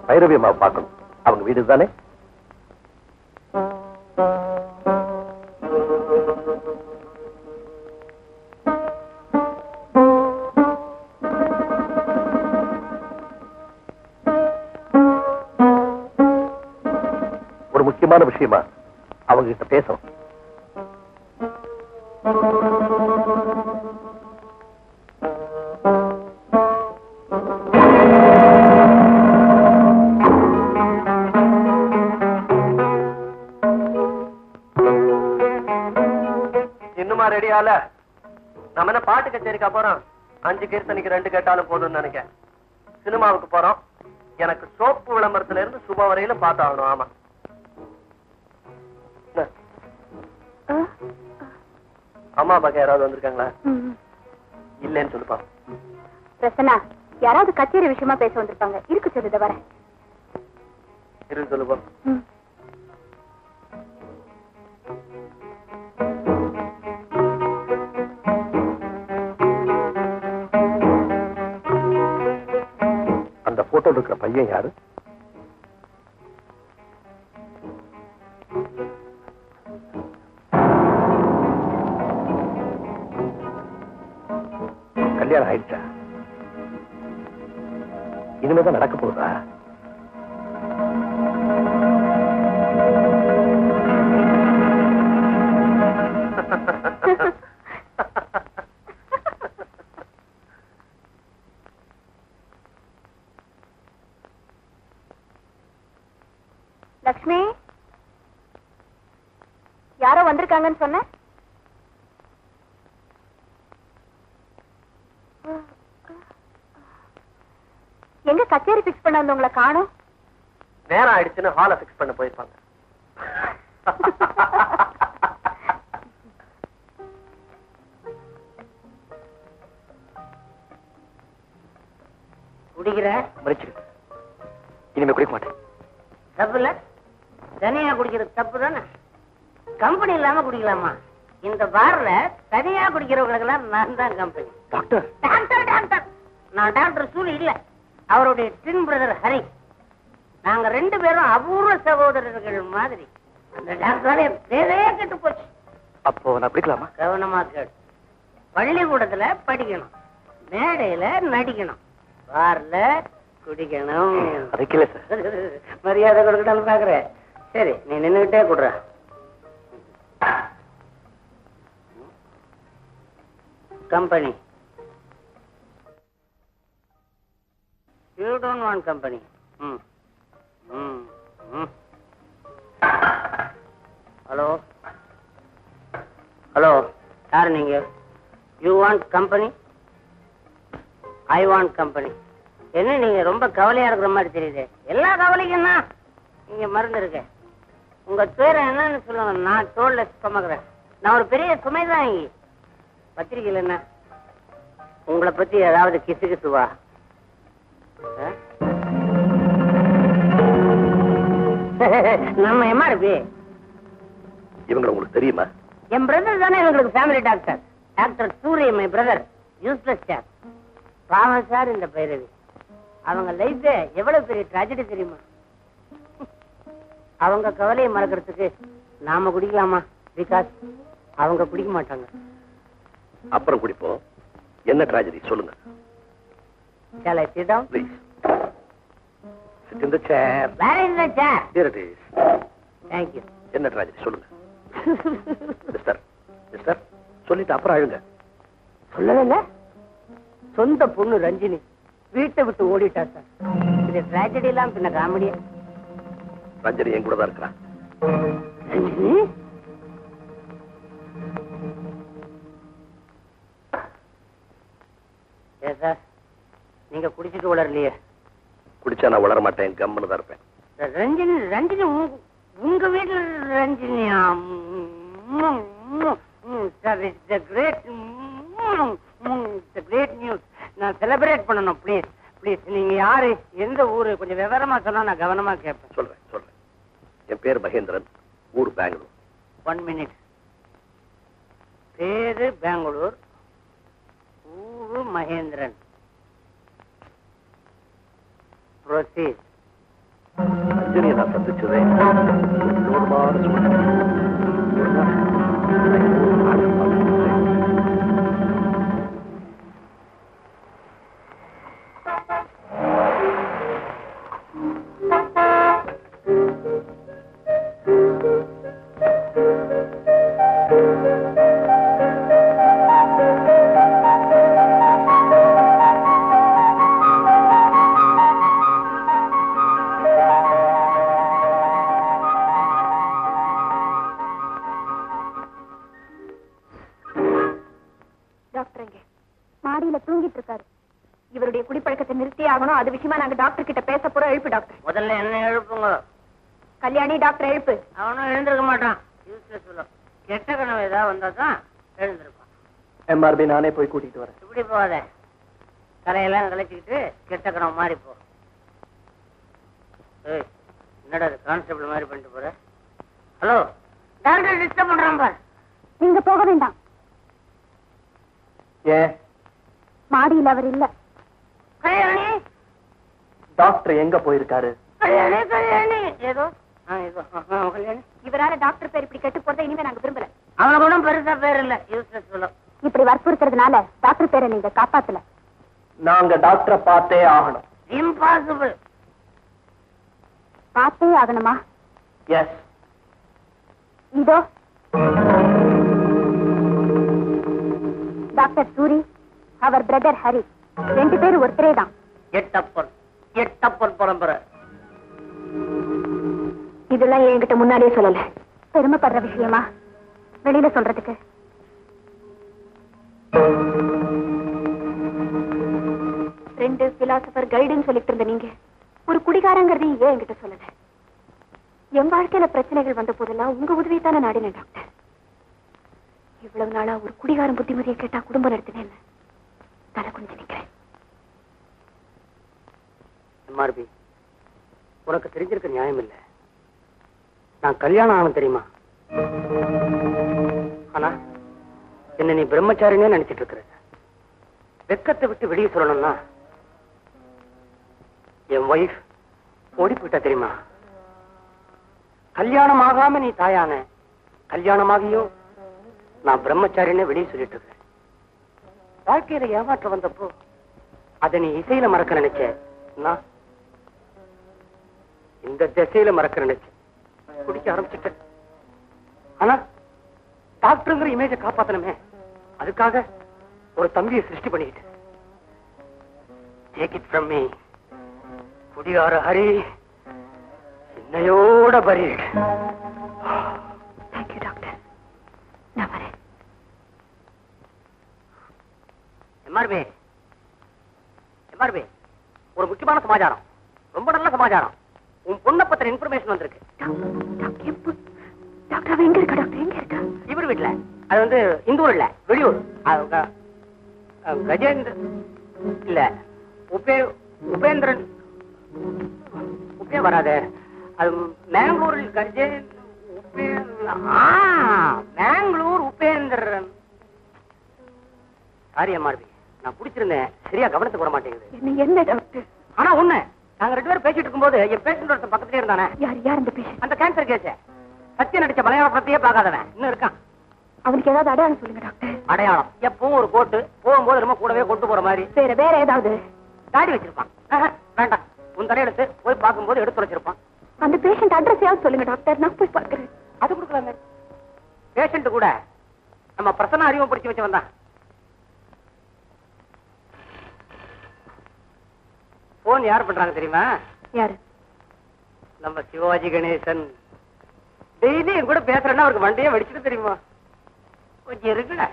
பைரவி அம்மா பார்க்கணும். அவங்க வீடு தானே? ஒரு முக்கியமான விஷயமா அவங்க கிட்ட பேசணும். இன்னுமா ரெடியால? நம்ம என்ன பாட்டு கச்சேரிக்கா போறோம்? 5 கீர்த்தனைக்கு 2 கேட்டாலும் போதும்னு நினைக்கிறேன். சினிமாவுக்கு போறோம். எனக்கு சோப்பு விளம்பரத்துல இருந்து சுப வரையில பார்த்தாகணும். ஆமா, அம்மா அப்பாக்கு யாராவது வந்திருக்காங்களா? இல்லன்னு சொல்லுப்பா. பிரசன்னா, யாராவது கச்சேரி விஷயமா பேச வந்திருப்பாங்க. இருக்கு சொல்லுத வரேன். இருக்கு சொல்லுப்பா. அந்த போட்டோ இருக்கிற பையன் யாரு? கல்யாணம் ஆயிடுச்சா? இனிமேதான் நடக்க போகுதா? லக்ஷ்மி, யாரோ வந்திருக்காங்கன்னு சொன்ன? எங்க கச்சேரி பிக்ஸ் பண்ண வந்தவங்களை காணோம்? நேரம் ஆயிடுச்சுன்னு ஹாலை பிக்ஸ் பண்ண போயிருப்பாங்க. குடிக்கிற? மறைச்சிருக்கு. இனிமே குடிக்க மாட்டேன். தப்பு இல்ல? தனியா குடிக்கிறது தப்பு தானே? கம்பெனி இல்லாம குடிக்கலாமா? இந்த பார்ல தனியா குடிக்கிறவங்களுக்கு எல்லாம் நான் தான் கம்பெனி. டாக்டர், டாக்டர் நான் டாக்டர் சூழி இல்ல, அவருடைய ட்வின் பிரதர் ஹரி. நாங்க 2 பேரும் அபூர்வ சகோதரர்கள் மாதிரி. அந்த டாக்டரால பேரே கெட்டு போச்சு. அப்போ நான் குடிக்கலாமா? கவனமா கேட்டு. பள்ளிக்கூடத்துல படிக்கணும், மேடையில நடிக்கணும், பார்ல குடிக்கணும். அதுக்கு இல்ல சார். மரியாதை கொடுக்கணும்னு பாக்குறேன். சரி, நீ நின்னுகிட்டே குடுற. Company. You don't want company. Hello hello, யாரு நீங்க? You want company? I want company. என்ன நீங்க ரொம்ப கவலையா இருக்கிற மாதிரி தெரியுது. எல்லா கவலைக்கும் தான் இங்க மருந்து இருக்கு. உங்க பேரை என்னன்னு சொல்லுங்க, நான் தோல்ல சுமக்கிறேன். நான் ஒரு பெரிய சுமை தான் இங்க. பத்திரிகையில் என்ன உங்களை பத்தி ஏதாவது கிசு கிசுவா? நம்ம எம்ஆர்பி இவங்க உங்களுக்கு தெரியுமா? என் பிரதர் தானே எங்களுக்கு ஃபேமிலி டாக்டர். டாக்டர் சூரிய மை பிரதர். Useless sir. பாவம் சார் இந்த பைரவி. அவங்க லைஃப் எவ்வளவு பெரிய ட்ராஜடி தெரியுமா? அவங்க கவலையை மறக்கிறதுக்கு நாம குடிக்கலாமா? பிகாஸ் அவங்க குடிக்க மாட்டாங்க. அப்புறம் குடிப்போம். என்ன ட்ராஜடி சொல்லுங்க. Shall I sit down? Please. Sit in the chair. Where is the chair? Here it is. Thank you. என்ன ட்ராஜடி சொல்லுங்க. மிஸ்டர் மிஸ்டர் சொல்லிட்டு அப்புறம் அழுங்க. சொல்லல. சொந்த பொண்ணு ரஞ்சினி வீட்டை விட்டு ஓடிட்டா சார். இது ட்ராஜடி எல்லாம் பின்ன காமெடியா? ரஞ்சனி என் கூட தான் இருக்கிறான். ரஞ்சினி சார், நீங்க குடிச்சிட்டு வளரலையே? குடிச்சா நான் வளர மாட்டேன், கம்முன்னு தான் இருப்பேன். ரஞ்சினி ரஞ்சினி உங்க வீட்டுல ரஞ்சினியா? Great news. நான் செலிப்ரேட் பண்ணணும். Please please. நீங்க யாரு, எந்த ஊரு, கொஞ்சம் விவரமா சொன்னா நான் கவனமா கேட்பேன். சொல்றேன். என் பேர் மகேந்திரன், ஊர் பெங்களூர். 1 minute. பேரு பெங்களூர், மகேந்திரன். ப்ரொசீட். அஞ்சலியை நான் சந்திச்சதே வினோதமான சூழ்நிலை. ஒரு நாள் நான் ஏதோ ஒரு நாடகம் பார்த்துட்டு இருந்தேன். மாடியில தூங்கிட்டு இருக்காரு. இவருடைய குடிப்பழக்கத்தை நிறுத்தி ஆகணும். அது விஷயமா நாங்க டாக்டர் கிட்ட பேச போறோம். எழுப்பு டாக்டர். முதல்ல என்ன எழுப்புங்க. கல்யாணி டாக்டர் எழுப்பு. அவனும் எழுந்திருக்க மாட்டான். கெட்ட கனவு ஏதாவது வந்தா தான் எழுந்திருப்பான். எம்ஆர்பி நானே போய் கூட்டிட்டு வரேன். இப்படி போகாத. கரையெல்லாம் கலைச்சிக்கிட்டு கெட்ட கனவு மாறி போ. என்னடா கான்ஸ்டபிள் மாதிரி பண்ணிட்டு போற? ஹலோ டாக்டர் டிஸ்டர்ப் பண்றான் பார். நீங்க போக வேண்டாம். ஏன்? மாடியில் அவர் இல்ல. கல்யாணி டாக்டர் எங்க போயிருக்காரு? கல்யாணி கல்யாணி ஏதோ கல்யாணி. இவரால டாக்டர் பேர் இப்படி கெட்டு போறதை இனிமே நாங்க விரும்பல. அவனுக்கு ஒன்றும் பெருசா பேர் இல்ல. யூஸ்லெஸ் சொல்லும். இப்படி வற்புறுத்துறதுனால டாக்டர் பேரை நீங்க காப்பாத்தல. நாங்க டாக்டரை பார்த்தே ஆகணும். இம்பாசிபிள். பார்த்தே ஆகணுமா? எஸ். இதோ டாக்டர் சூரி, அவர் பிரதர் ஹரி, 2 பேரும் ஒருத்தரே தான். எட்டப்பன் பரம்பரை. இதெல்லாம் என்கிட்ட முன்னாடியே சொல்லல. பெருமைப்படுற விஷயமா வெளியில சொல்றதுக்கு? ரெண்டு பிலாசபர் கைடுன்னு சொல்லிட்டு இருந்த நீங்க ஒரு குடிகாரங்கிறதையும் ஏன் என்கிட்ட சொல்லல? என் வாழ்க்கையில பிரச்சனைகள் வந்த போதெல்லாம் உங்க உதவியை தானே நாடினேன் டாக்டர். இவ்வளவு நாளா ஒரு குடிகாரம் புத்திமதியை கேட்டா குடும்பம் நடத்தினேன். தலை குனிஞ்சு நிக்கிறேன். எம்ஆர்பி, உனக்கு தெரிஞ்சிருக்க நியாயம் இல்ல. நான் கல்யாணம் ஆனது தெரியுமா? ஆனா என்ன நீ பிரம்மச்சாரினே நினைச்சிட்டு இருக்கிற. வெக்கத்தை விட்டு வெளியே சொல்லணும்னா என் வைஃப் ஓடி போயிட்டா தெரியுமா? கல்யாணம் ஆகாம நீ தாயான, கல்யாணமாகியும் நான் பிரம்மச்சாரினே வெளியே சொல்லிட்டு இருக்கேன். வாழ்க்கையில ஏமாற்ற வந்தப்போ அதை நீ இசையில மறக்க நினைச்ச, நான் இந்த திசையில மறக்க நினைச்சேன். குடிக்க ஆரம்பிச்சுட்ட. ஆனா டாக்டருங்கிற இமேஜை காப்பாத்தணுமே, அதுக்காக ஒரு தம்பியை சிருஷ்டி பண்ணிக்கிட்டு. Take it from me. குடிகார ஹரி என்னையோட buried. Thank you doctor. நான் வரேன். எம்ஆர்பி, ஒரு முக்கியமான சமாச்சாரம், ரொம்ப நல்ல சமாச்சாரம். உன் பொண்ணை பத்திர இன்ஃபர்மேஷன் வந்திருக்கு. டாக்டர் அவ எங்க இருக்கா? டாக்டர் எங்க இருக்கா? இவர் வீட்டுல. அது வந்து இந்த ஊர் இல்ல, வெளியூர். கஜேந்திர இல்ல, உபேந்திரன். வராது. அது மேங்களூரில் மேங்களூர் உபேந்திரன். சாரி எம்ஆர்பி, நான் குடிச்சிருந்தேன், சரியா கவனத்துக்கு வர மாட்டேங்குது. என்ன டாக்டர்? ஆனா ஒண்ணு, நாங்க 2 பேரும் பேசிட்டு இருக்கும்போது என் பேஷண்ட் ஒருத்தன் பக்கத்துலயே இருந்தானே. யார் அந்த பேஷண்ட்? அந்த கேன்சர் கேஸ் சத்திய நடிச்ச மலையாள பத்தியே பார்க்காதவன் இன்னும் இருக்கான். அவனுக்கு ஏதாவது அடையாளம் சொல்லுங்க டாக்டர். அடையாளம் எப்பவும் ஒரு கோட்டு, போகும்போது ரொம்ப கூடவே கொண்டு போற மாதிரி. வேற ஏதாவது? தாடி வச்சிருப்பான். வேண்டாம், உன் தலையெடுத்து போய் பார்க்கும்போது எடுத்து வச்சிருப்பான். அந்த பேஷண்ட் அட்ரஸ் யாவது சொல்லுங்க டாக்டர், நான் போய் பார்க்கிறேன். அது கொடுக்கலாங்க. பேஷண்ட் கூட நம்ம பிரசன்ன அறிமுகப்படுத்தி வச்சு வந்தான். போன் யார் பண்றாங்க தெரியுமா? யாரு? நம்ம சிவாஜி கணேசன். டெய்லி என் கூட பேசுறேன்னா அவருக்கு வண்டியே வெடிச்சுட்டு தெரியுமா? கொஞ்சம் இருக்குடா.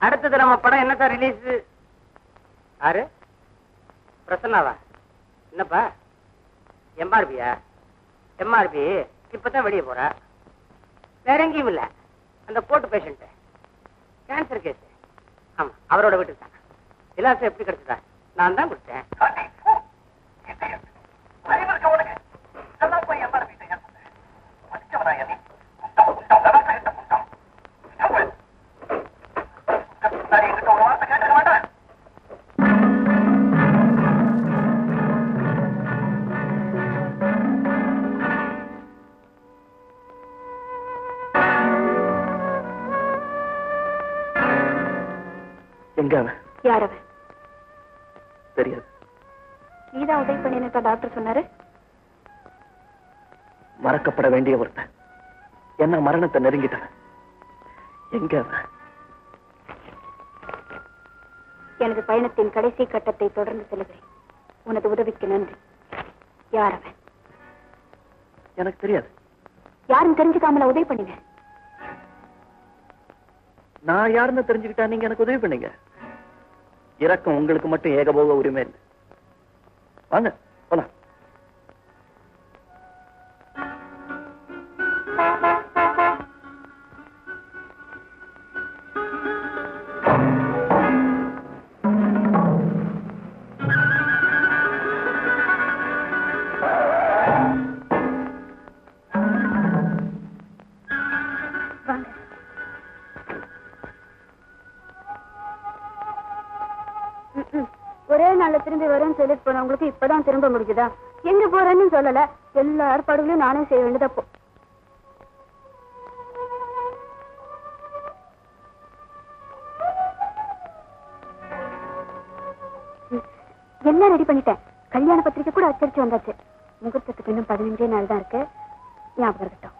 அடுத்தது நம்ம படம் என்ன சார் ரிலீஸ்? யாரு? பிரசன்னாவா? என்னப்பா? எம்ஆர்பியா? எம்ஆர்பி இப்பதான் வெளியே போற. வேற எங்கேயும் இல்ல. அந்த போட்டு பேஷண்ட் கேன்சர் கேஸ். ஆமா, அவரோட வீட்டுக்கு தான். விலாசம் எப்படி கிடைச்சதா? நான் தான் கொடுத்தேன். எங்க அவன்? யார் அவன்? தெரியாது. நீதான் உதவி பண்ணினதா டாக்டர் சொன்னாரு. மறக்கப்பட வேண்டிய ஒருத்தன் என்ன மரணத்தை நெருங்கிட்டவன். எங்க அவன்? எனது பயணத்தின் கடைசி கட்டத்தை தொடர்ந்து செல்கிறேன். உனது உதவிக்கு நன்றி. யார் அவன்? எனக்கு தெரியாது. யாரும் தெரிஞ்சுக்காமல உதவி பண்ணின? நான் யாருன்னு தெரிஞ்சுக்கிட்டா நீங்க எனக்கு உதவி பண்ணீங்க. இரக்கம் உங்களுக்கு மட்டும் ஏகபோக உரிமை இல்லை. வாங்க போலாம். ஒரே நாள்ல திரும்பி வரேன்னு சொல்லிட்டு போனவங்களுக்கு இப்பதான் திரும்ப முடிஞ்சுதா? எங்க போறேன்னு சொல்லல. எல்லா ஏற்பாடுகளையும் நானே செய்ய வேண்டியதப்போ. எல்லாம் ரெடி பண்ணிட்டேன். கல்யாண பத்திரிக்கை கூட அச்சடிச்சு வந்தாச்சு. முகூர்த்தத்துக்கு இன்னும் 15 நாள் தான் இருக்கு. ஞாபகம் இருக்கட்டும்.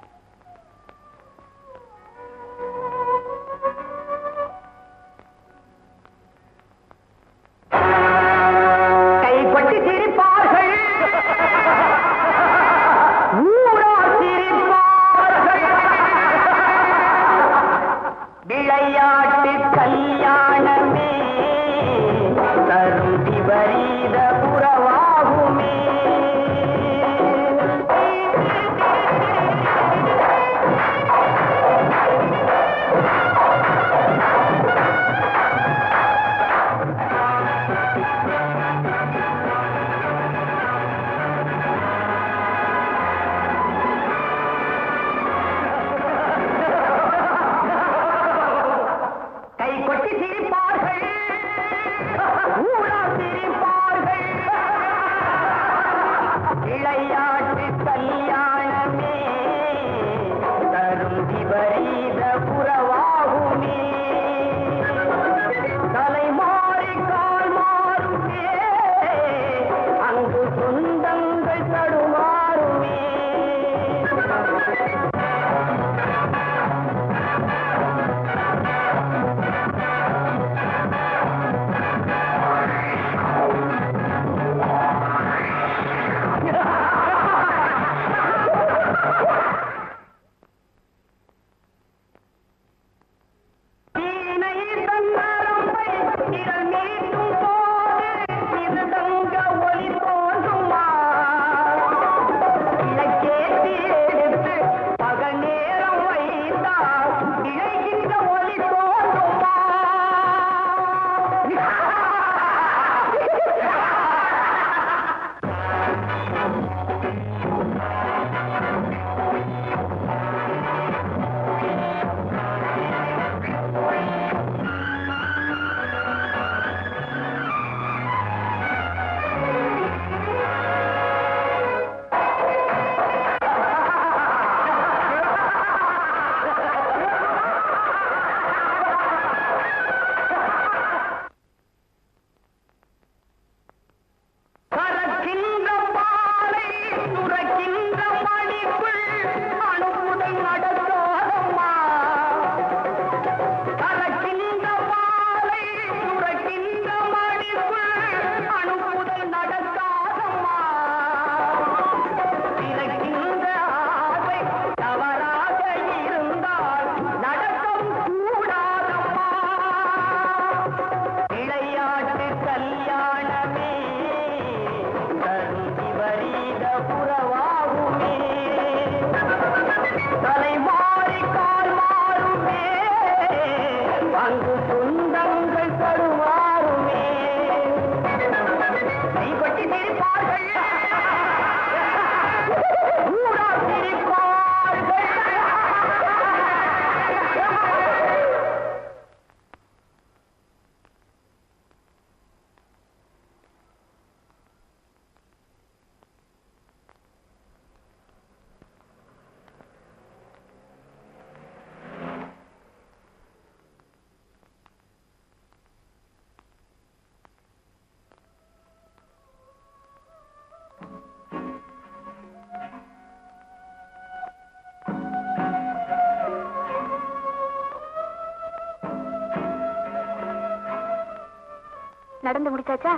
நடந்து முடிச்சாச்சா?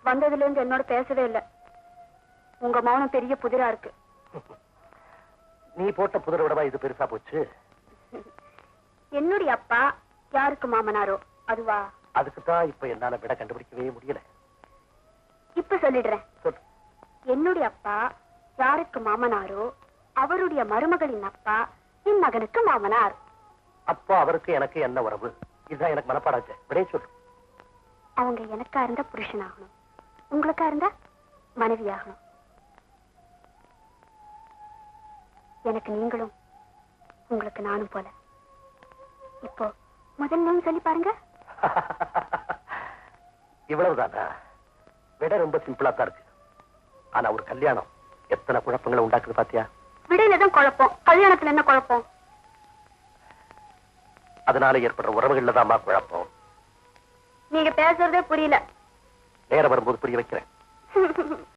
வந்ததுல இருந்து என்னோட பேசவே இல்லை. உங்க மௌனம் பெரிய புதிரா இருக்கு. நீ போட்ட புதிரை விடவா இது பெருசா போச்சு? என்னுடைய அப்பா யாருக்கு மாமனாரோ அதுவா? அதுக்குதான் இப்ப என்னால விட கண்டுபிடிக்கவே முடியல. இப்ப சொல்லிடுறேன். சொல்லு. என்னுடைய அப்பா யாருக்கு மாமனாரோ அவருடைய மருமகளின் அப்பா என் மகனுக்கு மாமனார். அப்போ அவருக்கு எனக்கு என்ன உறவு? இதுதான் எனக்கு மனப்பாடாச்சு. விடைய சொல்லு. அவங்க எனக்கா இருந்தா புருஷனாகணும், உங்களுக்கா இருந்தா மனைவி ஆகணும். எனக்கு நீங்களும் உங்களுக்கு நானும் போல. இப்போ முதல் நேம் சொல்லி பாருங்க. இவ்வளவுதானா? விட ரொம்ப சிம்பிளா தான் இருக்கு. ஆனா ஒரு கல்யாணம் எத்தனை குழப்பங்களை உண்டாக்குது பாத்தியா? விடையில தான் குழப்பம், கல்யாணத்துல என்ன குழப்பம்? அதனால ஏற்படுற உறவுகள்ல தான் குழப்பம். நீங்க பேசுறதே புரியல. நேரம் வரும்போது புரிய வைக்கிறேன்.